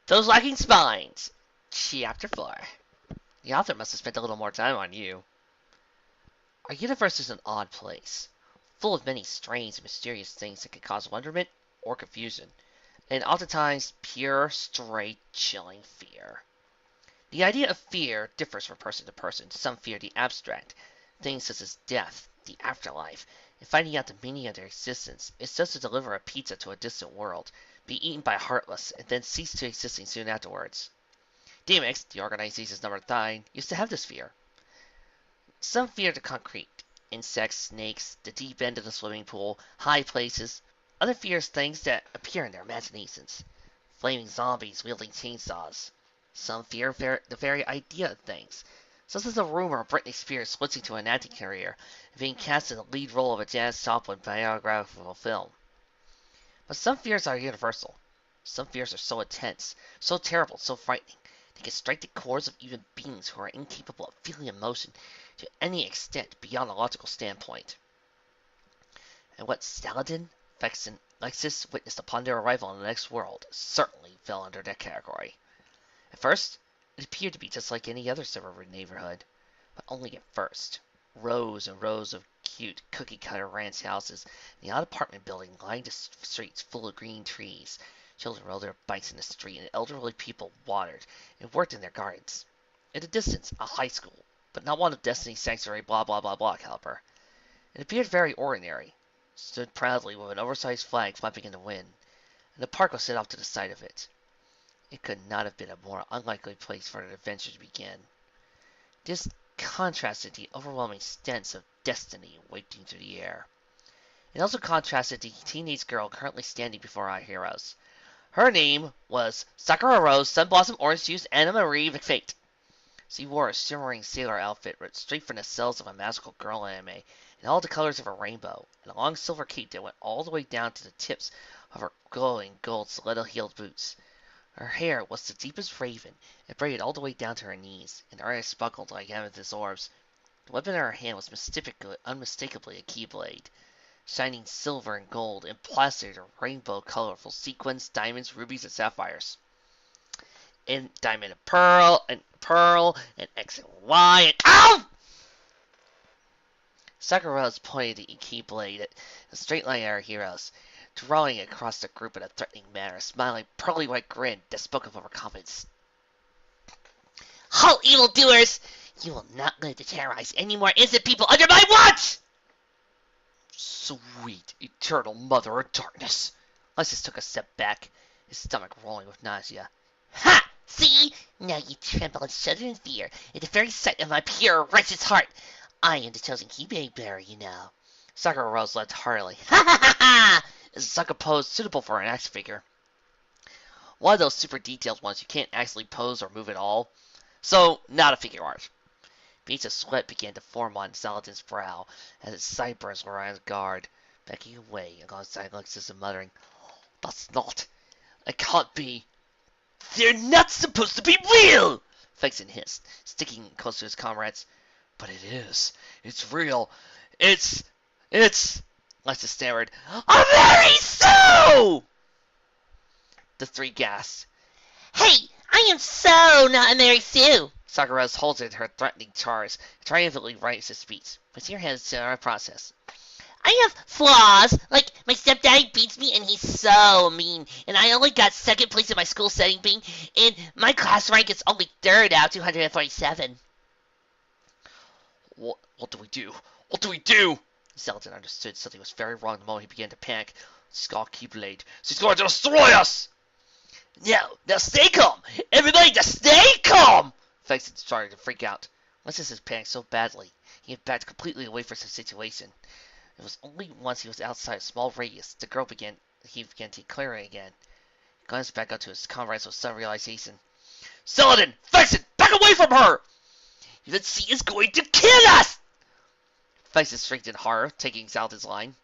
Those Lacking Spines, Chapter 4. The author must have spent a little more time on you. Our universe is an odd place, full of many strange and mysterious things that can cause wonderment or confusion, and oftentimes pure, straight, chilling fear. The idea of fear differs from person to person. Some fear the abstract, things such as death, the afterlife, and finding out the meaning of their existence is just to deliver a pizza to a distant world, be eaten by heartless, and then cease to existing soon afterwards. DMX, the organization's number 9, used to have this fear. Some fear the concrete, insects, snakes, the deep end of the swimming pool, high places. Other fears things that appear in their imaginations. Flaming zombies wielding chainsaws. Some fear the very idea of things, such as the rumor of Britney Spears switching to an acting career and being cast in the lead role of a Janis Joplin biographical film. But some fears are universal. Some fears are so intense, so terrible, so frightening, they can strike the cores of even beings who are incapable of feeling emotion to any extent beyond a logical standpoint. And what Saladin, Vex, and Lexus witnessed upon their arrival in the next world certainly fell under that category. At first, it appeared to be just like any other suburban neighborhood, but only at first. Rows and rows of cute cookie-cutter ranch houses, and the odd apartment building lined the streets full of green trees. Children rode their bikes in the street, and elderly people watered and worked in their gardens. In the distance, a high school, but not one of Destiny's Sanctuary blah blah blah blah caliber. It appeared very ordinary, stood proudly with an oversized flag flapping in the wind, and a park was set off to the side of it. It could not have been a more unlikely place for an adventure to begin. This contrasted the overwhelming sense of destiny wafting through the air. It also contrasted the teenage girl currently standing before our heroes. Her name was Sakura Rose Sunblossom Orange Juice Anna Marie McFate. She wore a shimmering sailor outfit ripped straight from the cells of a magical girl anime in all the colors of a rainbow, and a long silver cape that went all the way down to the tips of her glowing gold stiletto-heeled boots. Her hair was the deepest raven, and braided all the way down to her knees, and her eyes sparkled like amethyst orbs. The weapon in her hand was unmistakably a keyblade, shining silver and gold, and plastered with rainbow colorful sequins, diamonds, rubies, and sapphires. And diamond and pearl, and X and Y, and OW! Sakura pointed the keyblade at a straight line at our heroes, drawing across the group in a threatening manner, smiling a pearly white grin that spoke of overconfidence. Halt, evildoers! You will not live to terrorize any more innocent people under my watch! Sweet eternal mother of darkness! Lysis took a step back, his stomach rolling with nausea. Ha! See? Now you tremble and shudder in fear at the very sight of my pure, righteous heart. I am the chosen keyblade bearer, you know. Sakura Rose laughed heartily. Ha ha ha ha! Is a sucker pose suitable for an action figure? One of those super detailed ones you can't actually pose or move at all. So, not a figure art. Beads of sweat began to form on Saladin's brow as his sideburns were on his guard, backing away alongside Lexus and muttering, That's not. It can't be. They're not supposed to be real! Fexen hissed, sticking close to his comrades. But it is. It's real. It's. Lexus stammered. A Mary Sue! The three gasped. Hey, I am so not a Mary Sue! Sakura halted her threatening charge, triumphantly raised his speech. But your hands to our process. I have flaws, like my stepdaddy beats me and he's so mean, and I only got second place in my school setting bee, and my class rank is only third out of 247. What do we do? What do we do? Saladin understood something was very wrong the moment he began to panic. She's got a keyblade. She's going to destroy us! Now stay calm! Everybody just stay calm! Fexen started to freak out. Lexus had panicked so badly, he had backed completely away from the situation. It was only once he was outside a small radius he began to clear it again. He glanced back up to his comrades with some realization. Saladin! Fexen! Back away from her! That she is going to kill us! Fexen shrieked in horror, taking Saladin's line.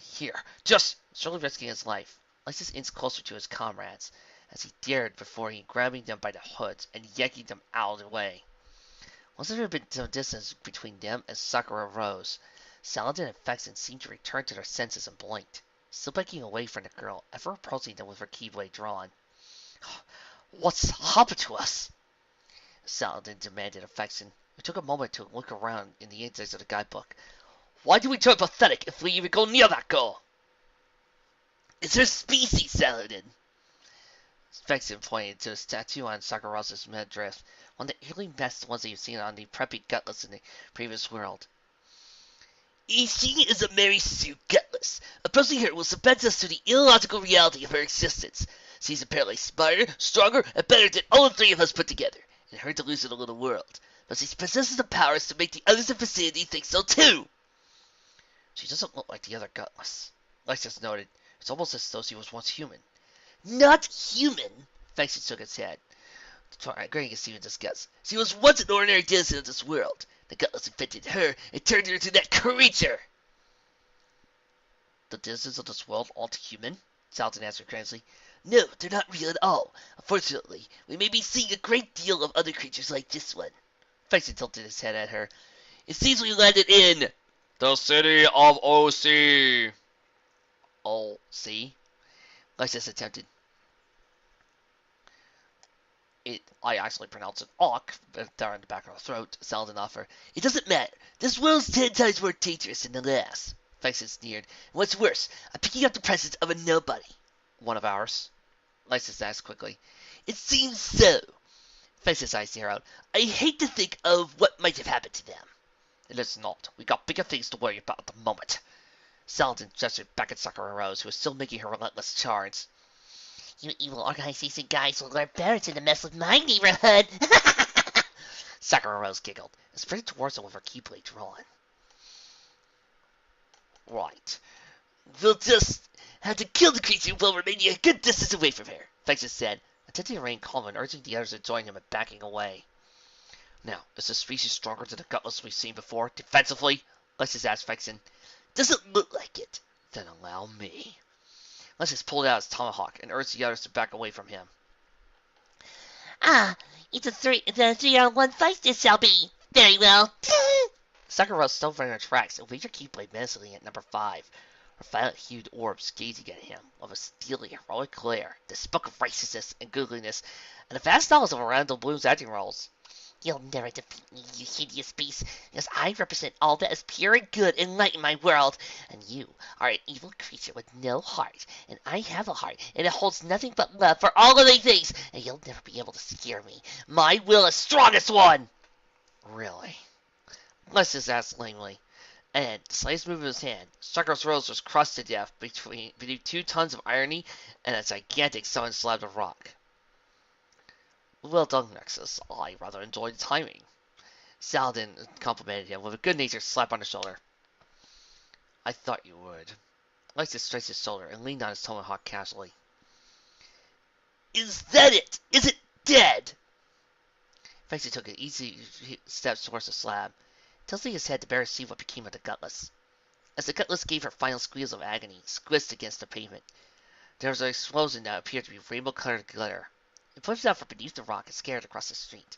Here, just surely risking his life. Lexus inched closer to his comrades, as he dared before he grabbing them by the hoods and yanking them out of the way. Once there had been some distance between them and Sakura Rose, Saladin and Fexen seemed to return to their senses and blinked, still backing away from the girl, ever approaching them with her keyblade drawn. What's happened to us? Saladin demanded affection. We took a moment to look around in the index of the guidebook. Why do we turn pathetic if we even go near that girl? It's her species, Saladin. Vexen pointed to a statue on Sakura's midriff, one of the eerily best ones that you've seen on the preppy gutless in the previous world. She is a Mary Sue Gutless. Approaching her will submit us to the illogical reality of her existence. She's apparently smarter, stronger, and better than all the three of us put together, in her delusional little world. But she possesses the powers to make the others in the vicinity think so too. She doesn't look like the other Gutless. Lexus noted. It's almost as though she was once human. Not human, Vexen shook his head, agreeing with Steven's guess. She was once an ordinary citizen of this world. The Gutless infected her and turned her into that creature. The citizens of this world aren't human? Saladin answered crazily. No, they're not real at all. Unfortunately, we may be seeing a great deal of other creatures like this one. Vexen tilted his head at her. It seems we landed in the city of OC. OC? Lexus attempted. I actually pronounce it Auk, but there in the back of her throat, Saladin offered. It doesn't matter. This world's 10 times more dangerous than the last. Vexen sneered. And what's worse, I'm picking up the presence of a nobody. One of ours? Lexus asked quickly. It seems so. Vexen's eyes narrowed. I hate to think of what might have happened to them. It is not. We got bigger things to worry about at the moment. Saladin gestured back at Sakura Rose, who was still making her relentless charge. You evil organization guys will learn better to mess with my neighborhood. Sakura Rose giggled and sprinted towards him with her keyblade drawn. Right. We'll just have to kill the creature while remaining a good distance away from her, Vexen said, attempting to remain calm and urging the others to join him in backing away. Now, is the species stronger than the Gutless we've seen before, defensively? Lexus asked Vexen. Doesn't look like it. Then allow me. Lexus pulled out his tomahawk and urged the others to back away from him. It's a three-on-one fight this shall be. Very well. Sakura still running her tracks and waved her keyblade menacingly at number 5. Her violet-hued orbs gazing at him with a steely, heroic glare that spoke of righteousness and goodliness, and a vast knowledge of Orlando Bloom's acting roles. You'll never defeat me, you hideous beast, because I represent all that is pure and good and light in my world, and you are an evil creature with no heart, and I have a heart, and it holds nothing but love for all living things, and you'll never be able to scare me. My will is strongest one! Really? Lexus asked lamely, and the slightest movement of his hand, Sakura's Rose was crushed to death beneath 2 tons of irony and a gigantic summon slab of rock. Well done, Nexus. I rather enjoyed the timing. Saladin complimented him with a good-natured slap on the shoulder. I thought you would. Lexus stretched his shoulder and leaned on his tomahawk casually. Is that it? Is it dead? Vexen took an easy steps towards the slab, tilting his head to better see what became of the Gutless. As the Gutless gave her final squeals of agony, squished against the pavement, there was an explosion that appeared to be rainbow-colored glitter. It pushed out from beneath the rock and scattered across the street,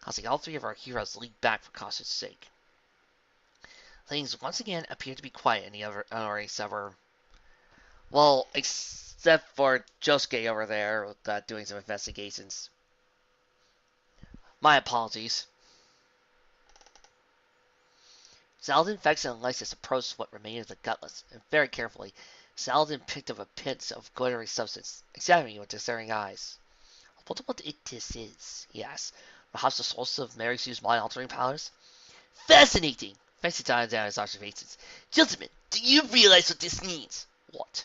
causing all 3 of our heroes to leap back for caution's sake. Things once again appeared to be quiet in the other suburb. Well, except for Josuke over there doing some investigations. My apologies. Saladin, Vexen, and Lexus approached what remained of the Gutless, and very carefully, Saladin picked up a pinch of glittering substance, examining it with discerning eyes. I wonder what this is, he asked. Perhaps the source of Mary Sue's mind-altering powers? Fascinating! Vexen jotted down his observations. Gentlemen, do you realize what this means? What?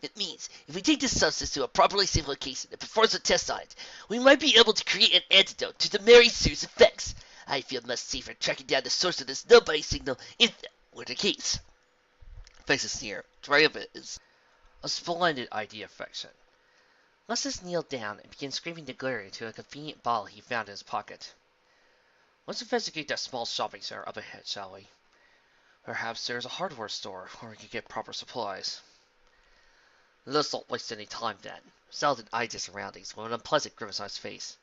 It means, if we take this substance to a properly safe location and perform a test on it, we might be able to create an antidote to the Mary Sue's effects. I feel much safer tracking down the source of this nobody signal if that were the case. Vexen sneered. Try of it is a splendid idea, Vexen. Lexus kneeled down and began scraping the glitter into a convenient bottle he found in his pocket. Let's investigate that small shopping center up ahead, shall we? Perhaps there's a hardware store where we can get proper supplies. Let's not waste any time then. Saladin eyed his surroundings with an unpleasant grimace on his face.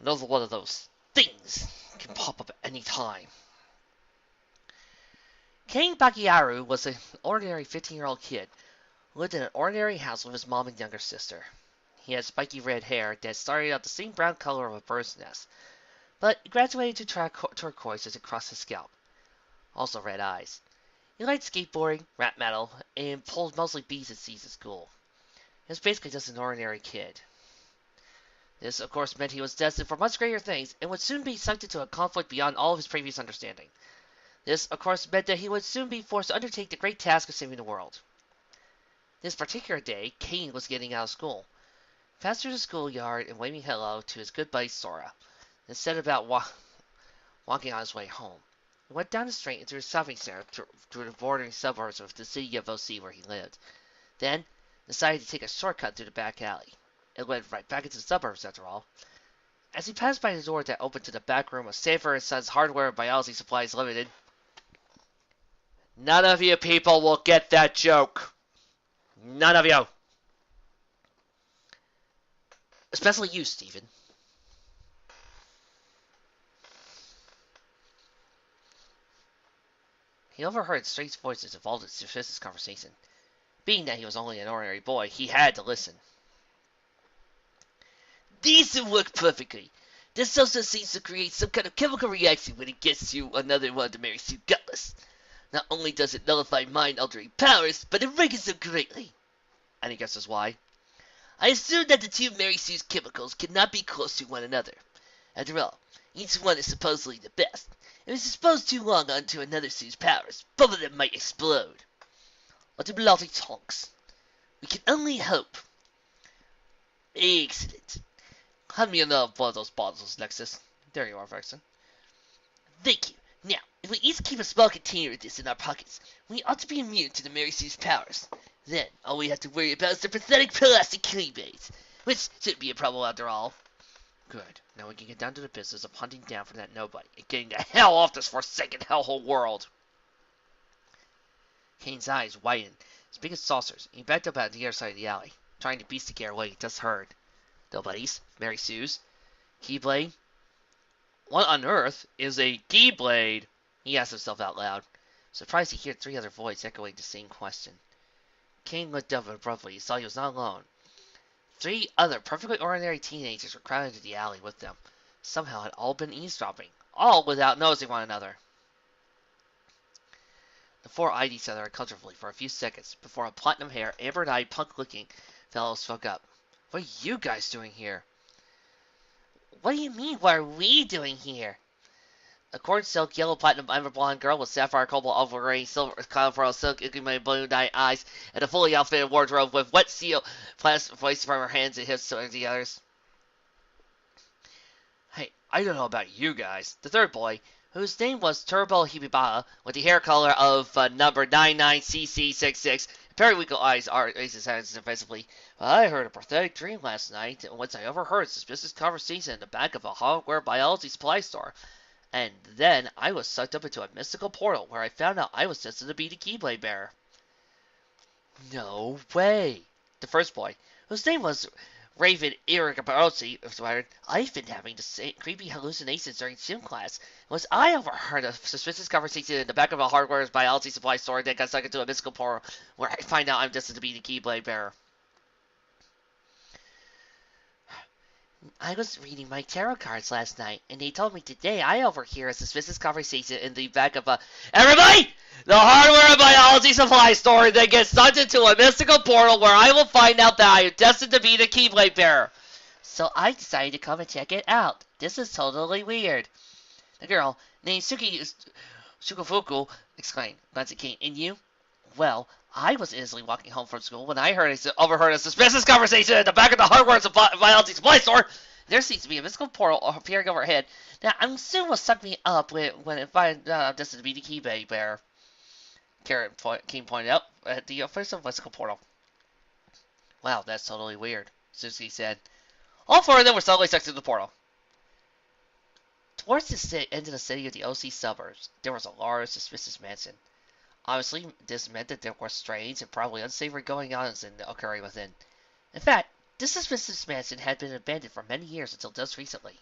Another one of those things can pop up at any time. King Bakiaru was an ordinary 15-year-old kid who lived in an ordinary house with his mom and younger sister. He had spiky red hair that started out the same brown color of a bird's nest, but it graduated to turquoise as it crossed his scalp. Also red eyes. He liked skateboarding, rap metal, and pulled mostly B's and C's at school. He was basically just an ordinary kid. This, of course, meant he was destined for much greater things and would soon be sucked into a conflict beyond all of his previous understanding. This, of course, meant that he would soon be forced to undertake the great task of saving the world. This particular day, Kane was getting out of school. He passed through the schoolyard and waving hello to his good buddy Sora, and set about walking on his way home. He went down the street into a shopping center through the bordering suburbs of the city of OC where he lived. Then, decided to take a shortcut through the back alley. It led right back into the suburbs, after all. As he passed by the door that opened to the back room of Sanford & Sons Hardware and Biology Supplies Limited, none of you people will get that joke. None of you. Especially you, Stephen. He overheard strange voices involved in Sophista's conversation. Being that he was only an ordinary boy, he had to listen. These will work perfectly. This substance seems to create some kind of chemical reaction when it gets to another one of the Mary Sue gutless. Not only does it nullify mind-altering powers, but it weakens them greatly. Any guesses why? I assume that the two Mary Sue's chemicals cannot be close to one another. After all, each one is supposedly the best. If it's exposed too long onto another Sue's powers, both of them might explode. What a bloody tonks. We can only hope. Excellent. Hand me another one of those bottles, Nexus. There you are, Vexen. Thank you. Now, if we each keep a small container of this in our pockets, we ought to be immune to the Mary Sue's powers. Then, all we have to worry about is the pathetic plastic cleanbaits, which shouldn't be a problem after all. Good. Now we can get down to the business of hunting down for that nobody and getting the hell off this forsaken hellhole world. Kane's eyes widened, as big as saucers, and he backed up out the other side of the alley, trying to piece together what he just heard. Nobody's, Mary Sue's, Keyblade. What on earth is a Keyblade? He asked himself out loud, surprised to hear three other voices echoing the same question. Kane looked up abruptly and saw he was not alone. Three other perfectly ordinary teenagers were crowded into the alley with them. Somehow had all been eavesdropping, all without noticing one another. The four eyed each other uncomfortably for a few seconds before a platinum-haired, amber-eyed, punk-looking fellow spoke up. What are you guys doing here? What do you mean, what are we doing here? A corn silk, yellow platinum, amber blonde girl with sapphire cobalt overgreen, silver copper silk, inky blue night eyes, and a fully outfitted wardrobe with wet seal plastic voice from her hands and hips to the others. Hey, I don't know about you guys. The third boy, whose name was Turbo Hibibara, with the hair color of number 99CC66, periwinkle eyes raised his hands defensively. I heard a pathetic dream last night, once I overheard suspicious conversation in the back of a hardware biology supply store. And then I was sucked up into a mystical portal where I found out I was destined to be the Keyblade bearer. No way. The first boy, whose name was Raven Irrigabarozzi, inspired, I've been having the same creepy hallucinations during gym class. Was I overheard a suspicious conversation in the back of a hardware biology supply store that got sucked into a mystical portal where I find out I'm destined to be the Keyblade bearer. I was reading my tarot cards last night, and they told me today I overhear a suspicious conversation in the back of a... Everybody! The hardware and biology supply store that gets sucked into a mystical portal where I will find out that I am destined to be the Keyblade bearer. So I decided to come and check it out. This is totally weird. The girl, named Sukafuku, exclaimed, glancing at Kane. And you? Well, I was innocently walking home from school when I overheard a suspicious conversation at the back of the hardware and biology supply store. There seems to be a mystical portal appearing overhead. Now, I'm soon will suck me up when it finds out I'm destined to be the Keyblade bearer. King pointed out at the official mystical portal. Wow, that's totally weird, Susie said. All four of them were suddenly sucked into the portal. Towards the end of the city of the OC suburbs, there was a large, suspicious mansion. Obviously, this meant that there were strange and probably unsavory goings-on occurring within. In fact, this suspicious mansion had been abandoned for many years until just recently,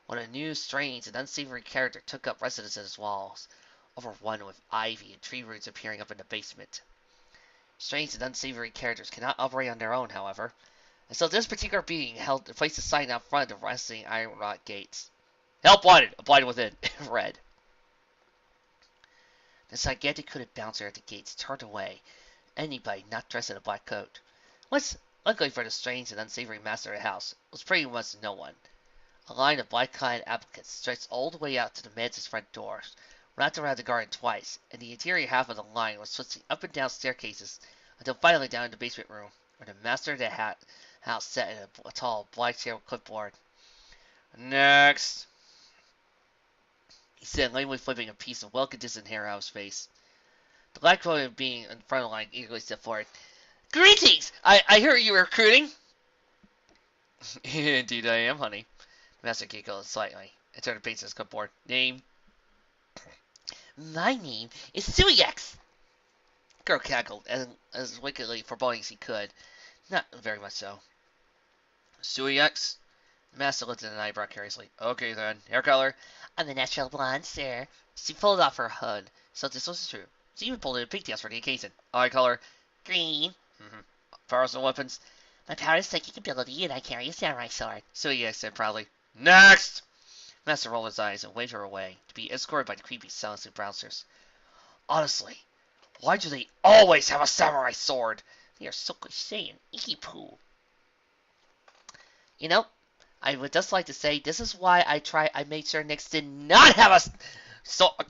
when a new, strange, and unsavory character took up residence in its walls, overrun with ivy and tree roots appearing up in the basement. Strange and unsavory characters cannot operate on their own, however. And so this particular being held placed a sign out front of the rusting iron rod gates. Help wanted, applied within, red. The gigantic hooded bouncer at the gates turned away anybody not dressed in a black coat. Luckily for the strange and unsavory master of the house, was pretty much no one. A line of black-clad applicants stretched all the way out to the mansion's front doors, wrapped around the garden twice, and the interior half of the line was twisting up and down staircases until finally down in the basement room, where the master of the house sat in a tall black chair with clipboard. Next, he said, lamely flipping a piece of well-conditioned hair out of his face. The black-coated being in front of the line eagerly stepped forward. Greetings! I hear you were recruiting. Indeed I am, honey. The master giggled slightly and turned to pace his clipboard. Name? My name is Suyax. Girl cackled as wickedly foreboding as he could. Not very much so. Suyax? The master lifted an eyebrow curiously. Okay then. Hair color? I'm a natural blonde, sir. She pulled off her hood, so this was true. She even pulled in a pigtails for the occasion. Eye color? Green. Powers and weapons? My power is psychic ability, and I carry a samurai sword. Suyax said proudly. Next! Master rolled his eyes and waved her away, to be escorted by the creepy silencing bouncers. Honestly, why do they always have a samurai sword? They are so cliche and icky-poo. You know, I would just like to say this is why I made sure Nyx did not have a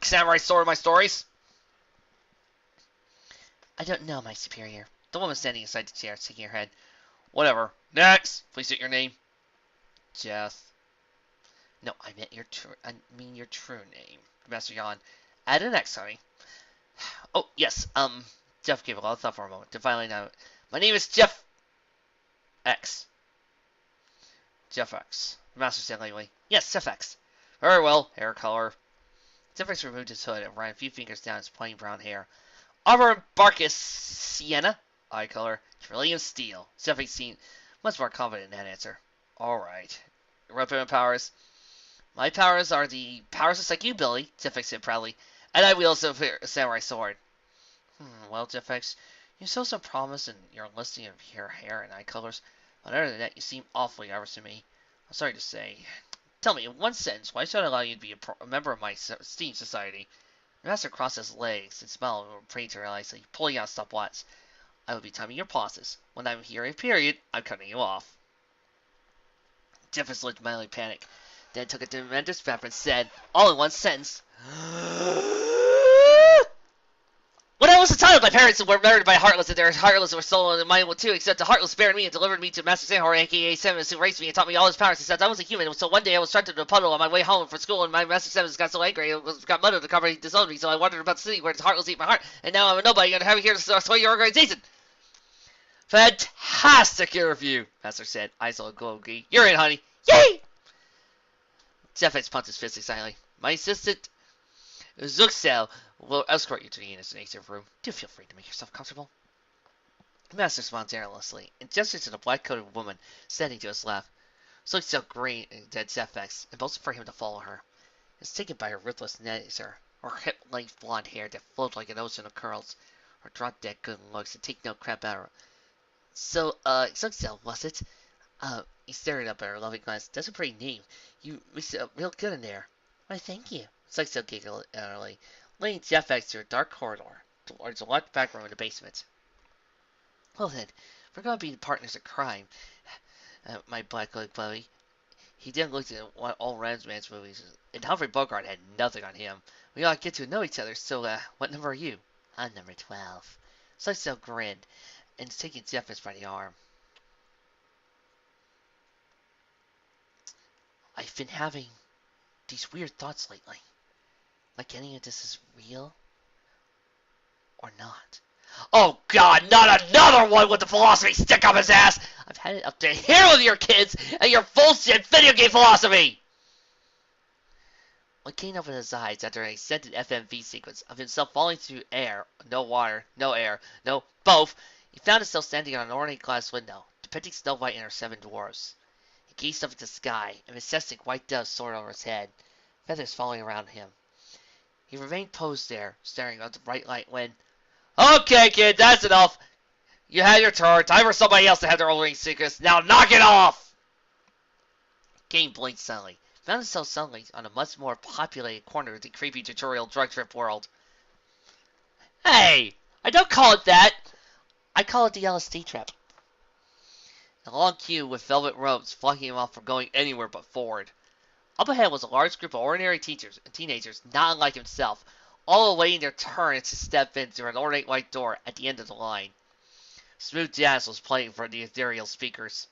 samurai sword in my stories. I don't know, my superior. The woman standing inside the chair, shaking her head. Whatever. Next! Please state your name. Jeff. No, I mean your true name. Master yawned. Add an X, honey. Oh, yes, Jeff gave a lot of thought for a moment. Then finally now, my name is Jeff X. Jeff X. The master said lamely. Yes, Jeff X. Very well. Hair color. Jeff X removed his hood and ran a few fingers down his plain brown hair. Auburn Barkus Sienna. Eye color. Trillium Steel. Jeff X seemed much more confident in that answer. Alright. Weapon powers. My powers are the powers of psychic ability, Jeff X said proudly, and I wield a samurai sword. Well, Jeff X, you show some promise in your listing of your hair and eye colors, but other than that, you seem awfully averse to me. I'm sorry to say. Tell me, in one sentence, why should I allow you to be a member of my esteemed society? The master crossed his legs and smiled patronizingly, pulling out a stopwatch. I will be timing your pauses. When I'm here a period, I'm cutting you off. Jeff X looked mildly panicked. Then took a tremendous breath and said, all in one sentence, when I was a child, my parents were murdered by Heartless, and their Heartless were stolen, and mine were too, except the Heartless spared me and delivered me to Master Sandhor, aka Samus, who raised me and taught me all his powers, except I was a human, so one day I was trapped in a puddle on my way home from school, and my Master Samus got so angry, and got mud on the cover, he disowned me, so I wandered about the city where the Heartless eat my heart, and now I'm a nobody, and I'm here to sway your organization. Fantastic interview, Master said, eyes all glowing. You're in, honey. Yay! Jeff X pumped his fist excitedly. My assistant, Zuxel, will escort you to the administrative room. Do feel free to make yourself comfortable. The master smiled carelessly and gestured to the black-coated woman standing to his left. Zuxel grinned at Jeff X and boasted for him to follow her. He was taken by her ruthless nature, her hip-length blonde hair that flowed like an ocean of curls, her drop-dead good looks and take no crap out of her. So, Zuxel, was it? He stared up at her loving glance. That's a pretty name. You mixed it up real good in there. Why, thank you. Zuxel giggled early, leading Jeff X through a dark corridor towards a locked back room in the basement. Well then, we're going to be partners in crime, my black-eyed buddy. He didn't look at all Ramsman's movies, and Humphrey Bogart had nothing on him. We ought to get to know each other, so, what number are you? I'm number 12. Zuxel grinned, and taking Jeff X by the arm. I've been having these weird thoughts lately. Like any of this is real or not. Oh God, not another one with the philosophy stick up his ass! I've had it up to here with your kids and your bullshit video game philosophy! What came over his eyes after an extended FMV sequence of himself falling through air, no water, no air, no both, he found himself standing on an ornate glass window, depicting Snow White and her 7 dwarfs. He gazed up at the sky, a majestic white dove soared over his head, feathers falling around him. He remained posed there, staring at the bright light when, okay, kid, that's enough. You had your turn. Time for somebody else to have their own ring secrets. Now knock it off! Kane blinked suddenly. Found himself suddenly on a much more populated corner of the creepy tutorial drug trip world. Hey! I don't call it that! I call it the LSD trip. A long queue with velvet ropes blocking him off from going anywhere but forward. Up ahead was a large group of ordinary teachers and teenagers not unlike himself, all awaiting their turn to step in through an ornate white door at the end of the line. Smooth jazz was playing from the ethereal speakers.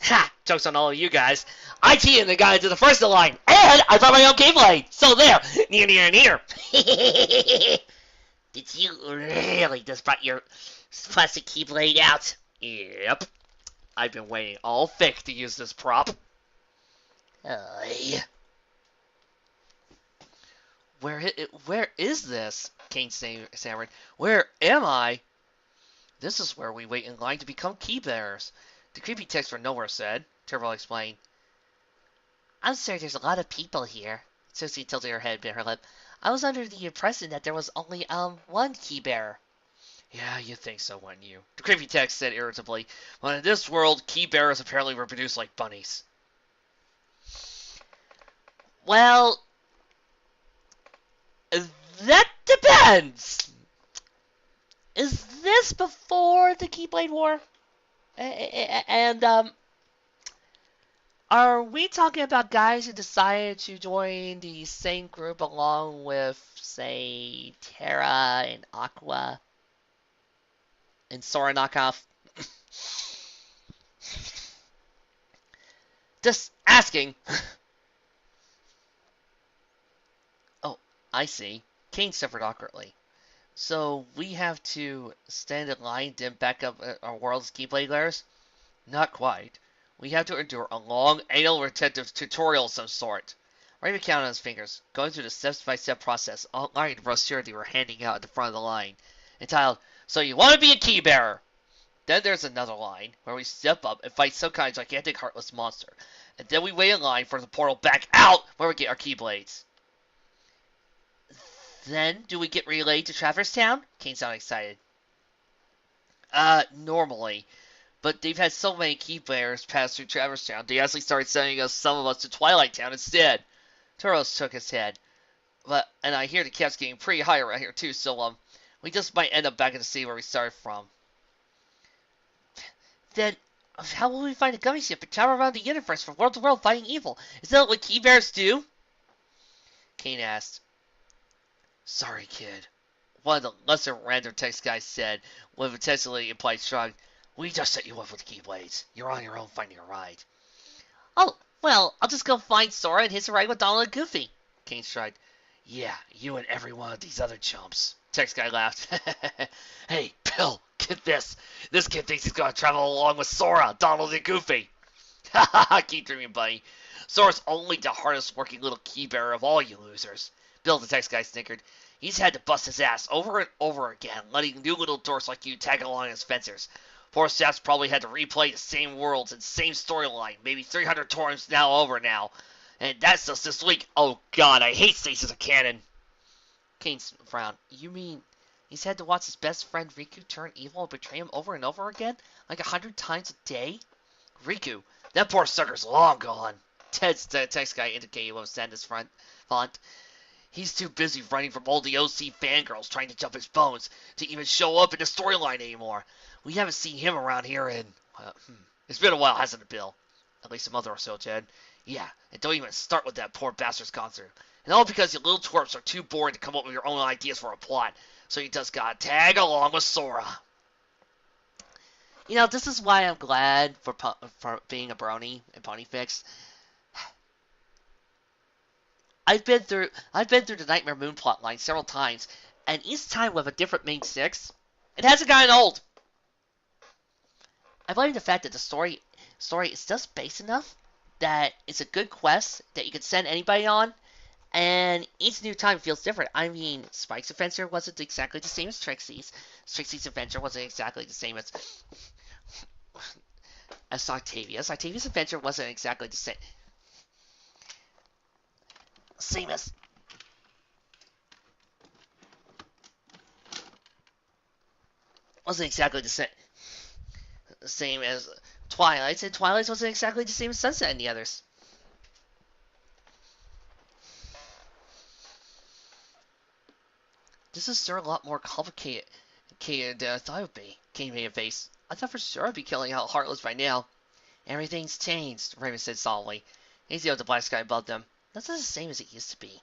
Ha! Joke's on all of you guys. I and the guy to the first of the line, and I brought my own Keyblade. So there, near. Did you really just brought your plastic Keyblade out? Yep. I've been waiting all thick to use this prop. Where is this? Kane stammered. Where am I? This is where we wait in line to become key bearers. The creepy text for nowhere said. Turbo explained. I'm sorry, there's a lot of people here. Susie tilted her head, bit her lip. I was under the impression that there was only one key bearer. Yeah, you think so, wouldn't you? The creepy text said irritably. But in this world, key bearers apparently reproduce like bunnies. Well, that depends. Is this before the Keyblade War? And are we talking about guys who decided to join the same group along with, say, Terra and Aqua and Sora knockoff? Just asking. Oh, I see. Kane suffered awkwardly. So we have to stand in line then back up our world's Keyblade layers? Not quite. We have to endure a long, anal retentive tutorial of some sort. Raven counted on his fingers, going through the step-by-step process outlined in the brochure they were handing out at the front of the line, entitled, So You Want to Be a Key Bearer? Then there's another line, where we step up and fight some kind of gigantic heartless monster. And then we wait in line for the portal back out, where we get our Keyblades. Then, do we get relayed to Traverse Town? Kane sounded excited. Normally. But they've had so many key bearers pass through Traverse Town, they actually started sending some of us to Twilight Town instead. Turos shook his head. And I hear the cap's getting pretty high around here too, so, we just might end up back in the city where we started from. Then, how will we find a gummy ship and travel around the universe from world to world fighting evil? Is that what key bears do? Kane asked. Sorry, kid. One of the lesser random text guys said, with a potentially implied shrug. We just set you up with Keyblades. You're on your own finding a ride. Oh, well, I'll just go find Sora and hitch a ride with Donald and Goofy. Kane shrugged. Yeah, you and every one of these other chumps. Text guy laughed. Hey, Bill, get this. This kid thinks he's going to travel along with Sora, Donald, and Goofy. Ha ha ha, keep dreaming, buddy. Sora's only the hardest working little key bearer of all you losers. Bill, the text guy, snickered. He's had to bust his ass over and over again, letting new little dorks like you tag along as fencers. Poor Staff's probably had to replay the same worlds and same storyline, maybe 300 times over now. And that's just this week. Oh god, I hate Stasis of Canon. Kane frowned. You mean he's had to watch his best friend Riku turn evil and betray him over and over again? Like 100 times a day? Riku, that poor sucker's long gone. Ted's text guy indicated what was in his font. He's too busy running from all the OC fangirls trying to jump his bones to even show up in the storyline anymore. We haven't seen him around here in... It's been a while, hasn't it, Bill? At least a month or so, Ted. Yeah, and don't even start with that poor bastard's concert. And all because you little twerps are too boring to come up with your own ideas for a plot. So you just gotta tag along with Sora. You know, this is why I'm glad for being a brony in Ponyfix. I've been through the Nightmare Moon plotline several times, and each time with a different main six. It hasn't gotten old. I blame the fact that the story is just base enough that it's a good quest that you can send anybody on, and each new time feels different. I mean, Spike's adventure wasn't exactly the same as Trixie's. Trixie's adventure wasn't exactly the same as Octavia's. Octavia's adventure wasn't exactly the same as wasn't exactly the same as Twilight's, and Twilight's wasn't exactly the same as Sunset and the others. This is sure a lot more complicated than I thought it would be. Kane made a face. I thought for sure I'd be killing out Heartless by now. Everything's changed, Raven said solemnly. Hazy up the black sky above them. That's not the same as it used to be.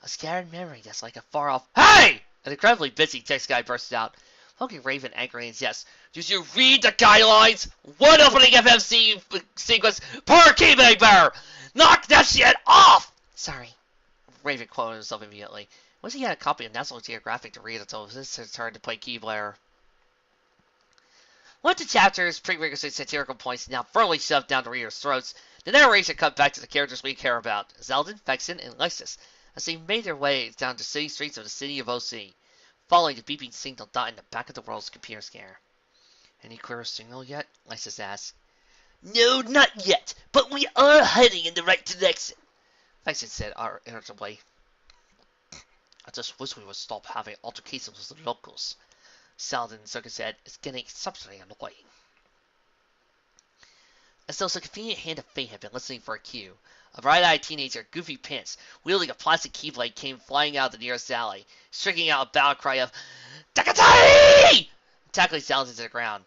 A scattered memory that's like a far-off Hey! An incredibly busy text guy burst out, poking Raven angrily in his chest. Did you read the guidelines? One opening FMC sequence per keyblade bearer! Knock that shit off! Sorry. Raven quoted himself immediately. Once he had a copy of National Geographic to read until it was his turn to play Keyblade. One of the chapter's pre-rigorously satirical points now firmly shoved down the reader's throats, the narration cut back to the characters we care about, Zeldin, Vexen, and Lexus, as they made their way down the city streets of the city of OC, following the beeping signal dot in the back of the world's computer scanner. Any clearer signal yet? Lexus asked. No, not yet, but we are heading in the right direction, Vexen said irritably. I just wish we would stop having altercations with the locals. Saladin Circus said, it's getting exceptionally annoying. As though some convenient hand of fate had been listening for a cue, a bright-eyed teenager in goofy pants, wielding a plastic keyblade, came flying out of the nearest alley, shrieking out a battle cry of Takatari! Tackling Saladin to the ground.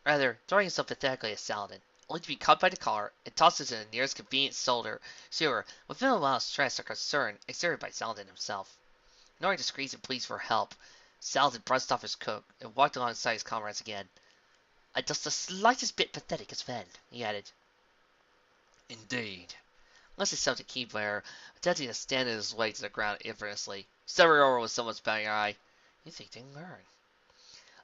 Rather, throwing himself pathetically at Saladin, only to be caught by the collar and tossed into the nearest convenient sewer with no amount of stress or concern exerted by Saladin himself. Ignoring the screams and pleas for help, Saladin brushed off his coat and walked alongside his comrades again. I'm just the slightest bit pathetic as Ven, he added. Indeed. Unless he stepped a Keyblade, attempting to stand in his way to the ground infamously, severing over with someone's batting eye. You think they learn?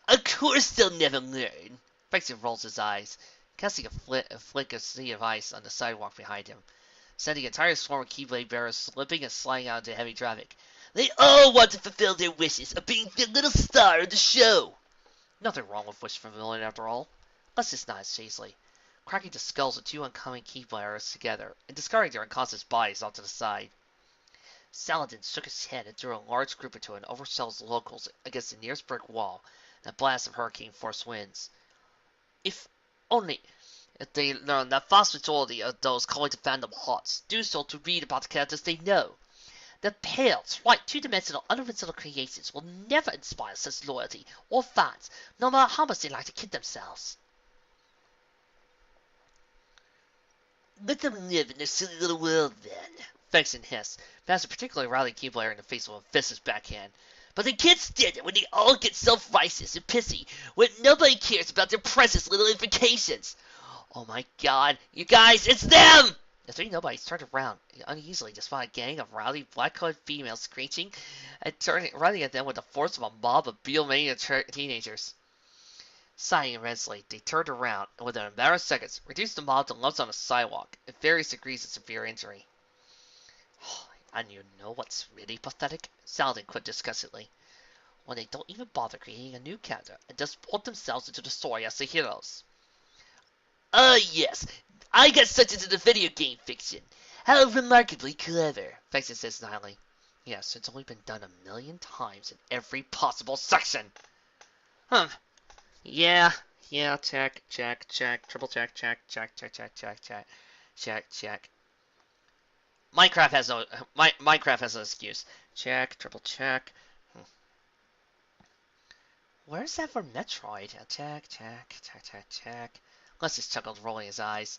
Of course they'll never learn. Vexen rolls his eyes, casting a flick of sea of ice on the sidewalk behind him, sending an entire swarm of Keyblade bearers slipping and sliding out into heavy traffic. They all want to fulfill their wishes of being the little star of the show. Nothing wrong with wish fulfillment after all. Let's just nod chastely, cracking the skulls of two oncoming Keyblades together and discarding their unconscious bodies off to the side. Saladin shook his head and drew a large group into an overzealous locals against the nearest brick wall in a blast of hurricane-force winds. If they learn that vast majority of those calling the fandom hearts do so to read about the characters they know. The pale, white, two-dimensional, unoriginal creations will never inspire such loyalty or fans, no matter how much they like to kid themselves. Let them live in their silly little world, then, Vexen hissed, fast a particularly rowdy Keyblade in the face with a vicious backhand. But the kids did it when they all get self-righteous and pissy, when nobody cares about their precious little implications. Oh my god, you guys, it's them! The three nobodies turned around uneasily to spot a gang of rowdy, black-colored females screeching and running at them with the force of a mob of Beatlemania teenagers. Sighing immensely, they turned around and within a matter of seconds reduced the mob to lumps on the sidewalk in various degrees of severe injury. And you know what's really pathetic? Saladin quit disgustedly. When they don't even bother creating a new character and just put themselves into the story as the heroes. Yes, I got sucked into the video game fiction. How remarkably clever, Vexen said snidely. Yes, it's only been done 1,000,000 times in every possible section. Yeah, check, triple check. Minecraft has no excuse. Check, triple check. Where's that for Metroid? Check. Leslie chuckled, rolling his eyes.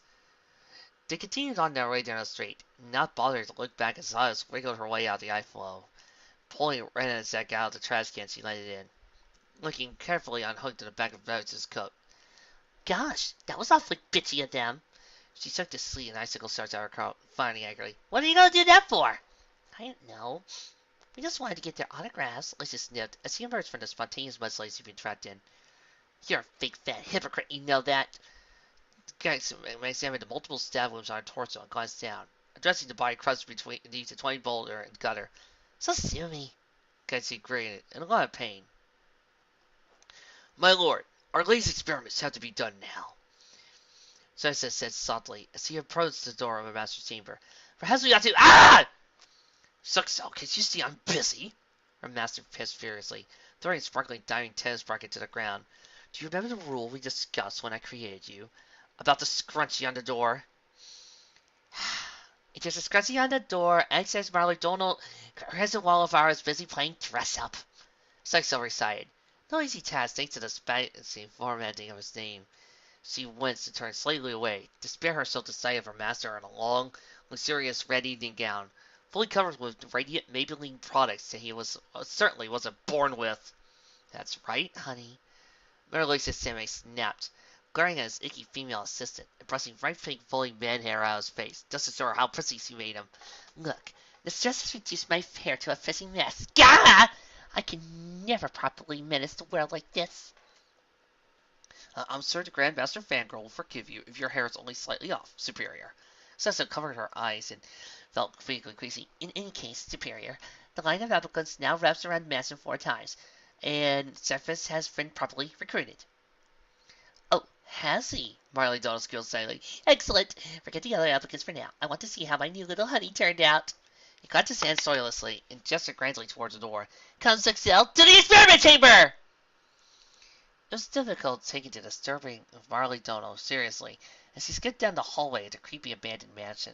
They continued on their way down the street, not bothering to look back as Alice wiggled her way out the eye flow, pulling Ren and Zack out of the trash can she landed in, looking carefully unhooked to the back of Vex's coat. Gosh, that was awfully bitchy of them. She sucked his sleeve and icicle starts out her coat, firing angrily. What are you going to do that for? I don't know. We just wanted to get their autographs, Lisa sniffed as he emerged from the spontaneous mudslides he'd been trapped in. You're a fake fat hypocrite, you know that. The guy examined the multiple stab wounds on her torso and glanced down, addressing the body crushed beneath the 20 boulder and gutter. So sue me. Gatsy grinned in a lot of pain. My lord, our latest experiments have to be done now. Sunset said softly as he approached the door of her master's chamber. Perhaps we ought to— Ah! Suck-so, can't you see I'm busy? Her master pissed furiously, throwing a sparkling diamond tennis racket to the ground. Do you remember the rule we discussed when I created you? About the scrunchie on the door? If there's a scrunchie on the door, Egg says Marley Donald Crescent Wildflower is busy playing dress up. Sexo recited. No easy task thanks to the spicy formatting of his name. She winced and turned slightly away, to spare herself the sight of her master in a long, luxurious red evening gown, fully covered with radiant Maybelline products that he was certainly wasn't born with. That's right, honey. Mariluce's Sammy snapped, glaring at his icky female assistant and brushing right pink fully man hair out of his face, just to show her how pussy she made him. Look, the stress has reduced my hair to a fizzy mess. Gah! I can never properly menace the world like this. I'm sure the Grandmaster Fangirl will forgive you if your hair is only slightly off, Superior. Cessa covered her eyes and felt vaguely queasy. In any case, Superior, the line of applicants now wraps around Master 4 times, and Cephas has been properly recruited. Oh, has he? Marley Donald squealed silently. Excellent. Forget the other applicants for now. I want to see how my new little honey turned out. He clapped his hands soilessly and gestured grandly towards the door. Come, Suxel, to the experiment chamber! It was difficult taking the disturbing of Marley Dono seriously as he skipped down the hallway of the creepy abandoned mansion,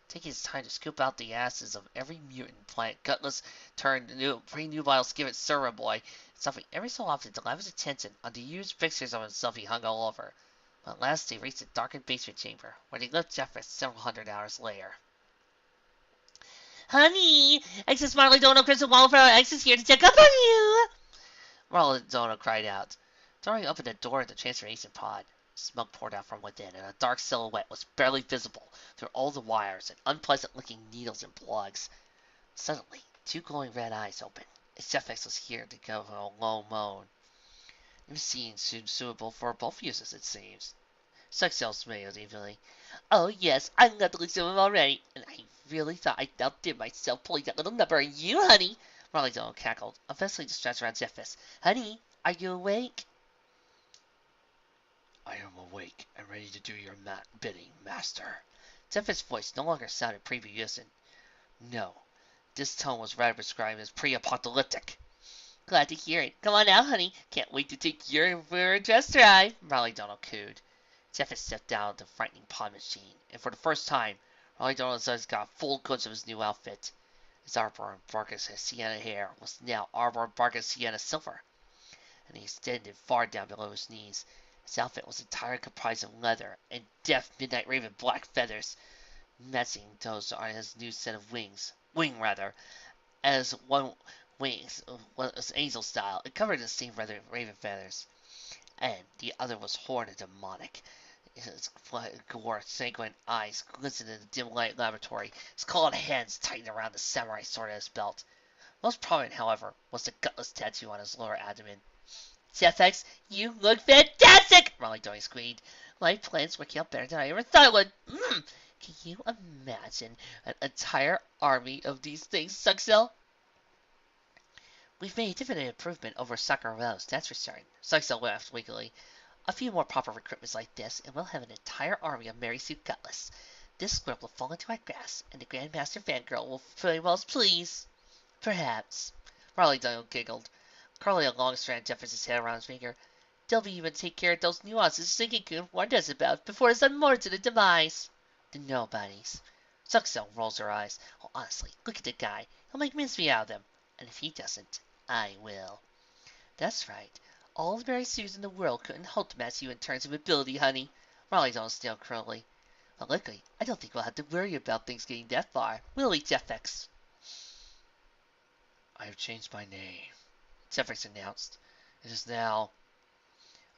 taking his time to scoop out the asses of every mutant plant gutless turned pre-nubile skivet server boy, and stopping every so often to lavish attention on the used pictures of himself he hung all over. But at last they reached the darkened basement chamber, where they left Jeffress several hundred hours later. Honey! Exus Marley Dono Crystal Wildflower X is here to check up on you! Marley Dono cried out, throwing open the door of the transformation pod. Smoke poured out from within, and a dark silhouette was barely visible through all the wires and unpleasant-looking needles and plugs. Suddenly, 2 glowing red eyes opened. Cephas was here to go with a low moan. The machine seemed suitable for both uses, it seems. Suxel smiled evenly. Oh, yes, I love the looks of him already, and I really thought I outdid myself pulling that little number on you, honey. Marley Dono cackled, obviously distressed around Cephas. Honey, are you awake? I am awake and ready to do your bidding, master. Cephas' voice no longer sounded prepubescent. No, this tone was rather described as pre-apocalyptic. Glad to hear it. Come on now, honey. Can't wait to take you for a dress drive. Marley Dono cooed. Cephas stepped down the frightening pod machine, and for the first time, Marley Dono's eyes got full glimpse of his new outfit. His Arbor Barcus Sienna hair was now Arbor Barcus Sienna silver, and he extended far down below his knees. His outfit was entirely comprised of leather and deft midnight raven black feathers, matching those on his new set of wings. As one wings was angel style, it covered the same raven feathers, and the other was horned and demonic. His gore, sanguine eyes glistened in the dim light laboratory. His clawed hands tightened around the samurai sword at his belt. Most prominent, however, was the gutless tattoo on his lower abdomen. Cephas, you look fantastic! Marley Dono squeaked. My plan's working out better than I ever thought it would. Can you imagine an entire army of these things, Suxel? We've made a definite improvement over Sakura Rose, that's for certain. Suxel laughed weakly. A few more proper recruitments like this, and we'll have an entire army of Mary Sue Gutless. This squirrel will fall into our grasp, and the Grandmaster Fangirl will very well please. Perhaps. Marley Dono giggled, curling a long strand of Jefferson's hair around his finger. They'll even take care of those nuances Sinking-kun warned us about before his unmerited demise. The nobodies. Suxel rolls her eyes. Oh, honestly, look at the guy. He'll make mincemeat out of them. And if he doesn't, I will. That's right. All the Mary Sues in the world couldn't hope to match you in terms of ability, honey. Marley Dono sneered cruelly. Well, luckily, I don't think we'll have to worry about things getting that far, will we, Jeffex? I have changed my name, Jeffex announced. It is now...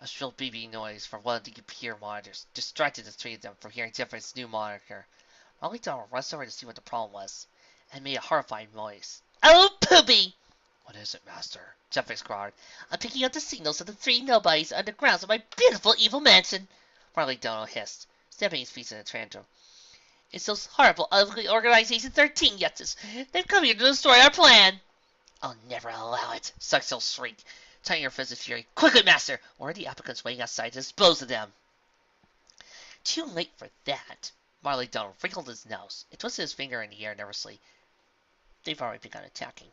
A shrill beeping noise from one of the computer monitors distracted the 3 of them from hearing Jeffrey's new moniker. Marley Dono rushed over to see what the problem was, and made a horrified noise. Oh, poopy! What is it, Master? Jeffrey growled. I'm picking up the signals of the 3 nobodies on the grounds of my beautiful evil mansion. Marley Dono hissed, stamping his feet in a tantrum. It's those horrible, ugly Organization 13 yutzes. They've come here to destroy our plan. I'll never allow it, Suxel shrieked, tying her fist with fury. Quickly, Master! Or are the applicants waiting outside to dispose of them? Too late for that. Marley Dono wrinkled his nose and twisted his finger in the air nervously. They've already begun attacking.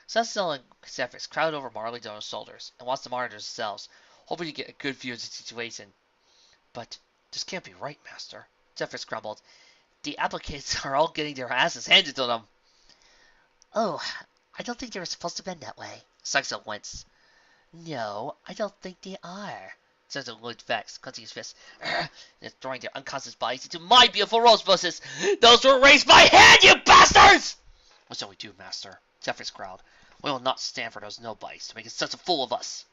Suxel and Cephas crowded over Marley Dono's shoulders and watched the monitors themselves, hoping to get a good view of the situation. But this can't be right, Master, Zephyrus grumbled. The applicants are all getting their asses handed to them. Oh, I don't think they were supposed to have been that way, Saxo winced. No, I don't think they are. Saxo looked vexed, clenching his fist, and throwing their unconscious bodies into my beautiful rose bushes. Those were raised by hand, you bastards! What shall we do, Master? Zephyrus growled. We will not stand for those nobodies to make such a fool of us.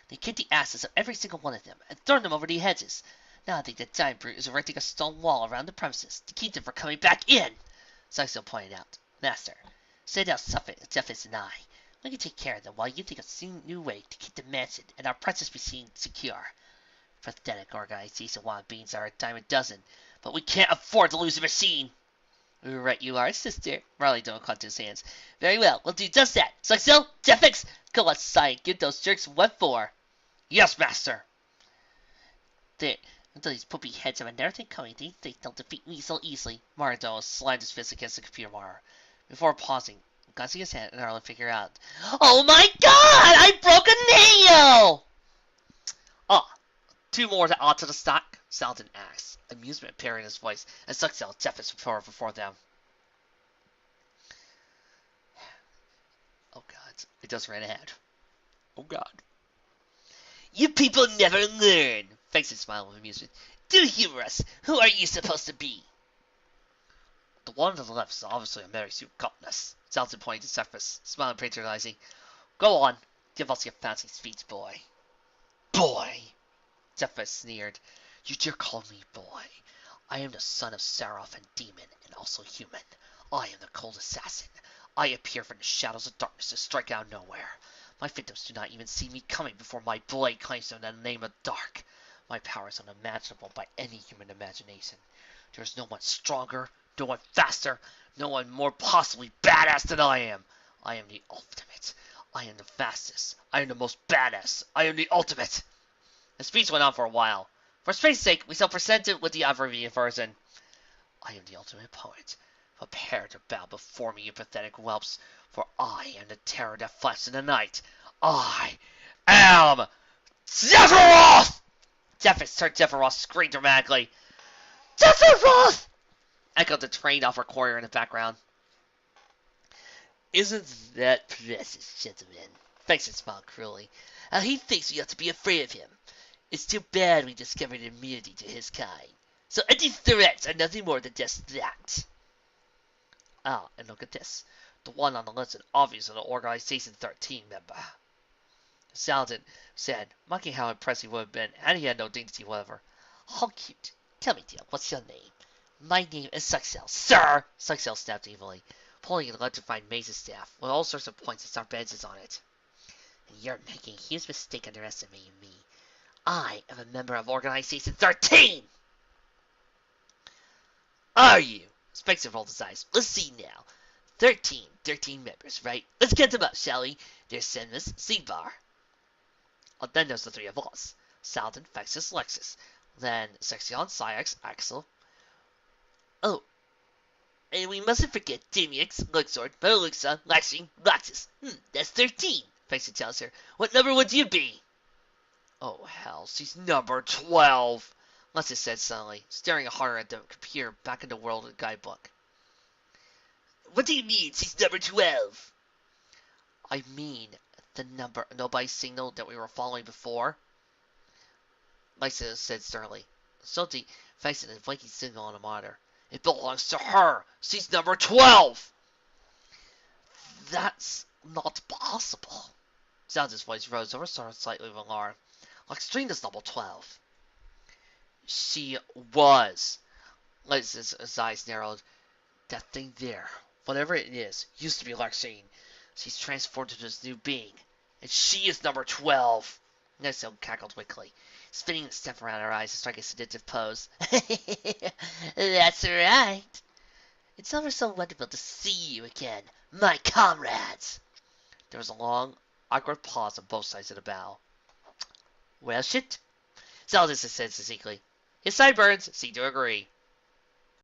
They kicked the asses of every single one of them and thrown them over the hedges. Now I think the giant brute is erecting a stone wall around the premises to keep them from coming back in, Saxo pointed out. Master, stay down, Zephyrus and I. We can take care of them while you think of some new way to keep the mansion and our precious machine secure. Pathetic organization wild beans are a dime a dozen, but we can't afford to lose the machine. Right you are, sister. Marley don't clench his hands. Very well, we'll do just that. Saxo, Zephyrus, go outside and give those jerks what for. Yes, master. There, until these poopy heads have another thing coming, they think they'll defeat me so easily. Maradona slammed his fist against the computer monitor. Before pausing, glancing his hand, and Arlen figured out, oh my god! I broke a nail! Ah, two more to add to the stack? Saladin asked, amusement appearing in his voice, as Saxo and Zephyrus before them. Oh god, it just ran ahead. Oh god. You people never learn! Faxon smiled with amusement. Do humor us! Who are you supposed to be? The one on the left is obviously a Mary Sue Cutlass, Saladin pointed to Zephyrus, smiling patronizing. Go on, give us your fancy speech, boy. Boy! Zephyrus sneered. You dare call me boy. I am the son of Seraph and Demon, and also human. I am the cold assassin. I appear from the shadows of darkness to strike out of nowhere. My victims do not even see me coming before my blade claims them the name of dark. My power is unimaginable by any human imagination. There is no one stronger, no one faster, no one more possibly badass than I am. I am the ultimate. I am the fastest. I am the most badass. I am the ultimate. The speech went on for a while. For space's sake, we shall present it with the abbreviated version. I am the ultimate poet. Prepare to bow before me, you pathetic whelps, for I am the terror that flashes in the night. I am Sephiroth! Sephiroth screamed dramatically. Sephiroth! Echoed the trained opera choir in the background. Isn't that precious, gentlemen? Faxon smiled cruelly. How he thinks we ought to be afraid of him. It's too bad we discovered immunity to his kind. So any threats are nothing more than just that. Ah, and look at this. The one on the list is obviously an Organization 13 member. Saladin said, mocking how impressive he would have been had he had no dignity whatever. How cute. Tell me, dear, what's your name? My name is Saxo. Sir! Saxo snapped evilly, pulling an electrified maze's staff with all sorts of points and star badges on it. And you're making a huge mistake underestimating me. I am a member of Organization 13! Are you? Spencer rolled his eyes. Let's see now. 13 members, right? Let's get them up, shall we? There's Senmus, Zbar. Oh, then there's the three of us. Saladin, Faxus, Lexus. Then Sexion, Syx, Axel. Oh, and we mustn't forget Demix, Luxord, Meluxa, Laxing, Laxus. That's 13, Faxon tells her. What number would you be? Oh, hell, she's number 12, Lexus said suddenly, staring harder at the computer back in the world of the guidebook. What do you mean she's number 12? I mean the number nobody signaled that we were following before, Lexus said sternly. Salty facing a blinking signal on the monitor. It belongs to her. She's number 12. That's not possible. Saladin's voice rose ever so slightly with alarm. Lextrina's number 12. She was. His eyes narrowed. That thing there, whatever it is, used to be Lextrine. She's transformed into this new being. And she is number 12. Nexo cackled wickedly, spinning the step around her eyes to strike a sedative pose. That's right. It's ever so wonderful to see you again, my comrades. There was a long, awkward pause on both sides of the bow. Well, shit, Saladin said succinctly. His sideburns seemed to agree.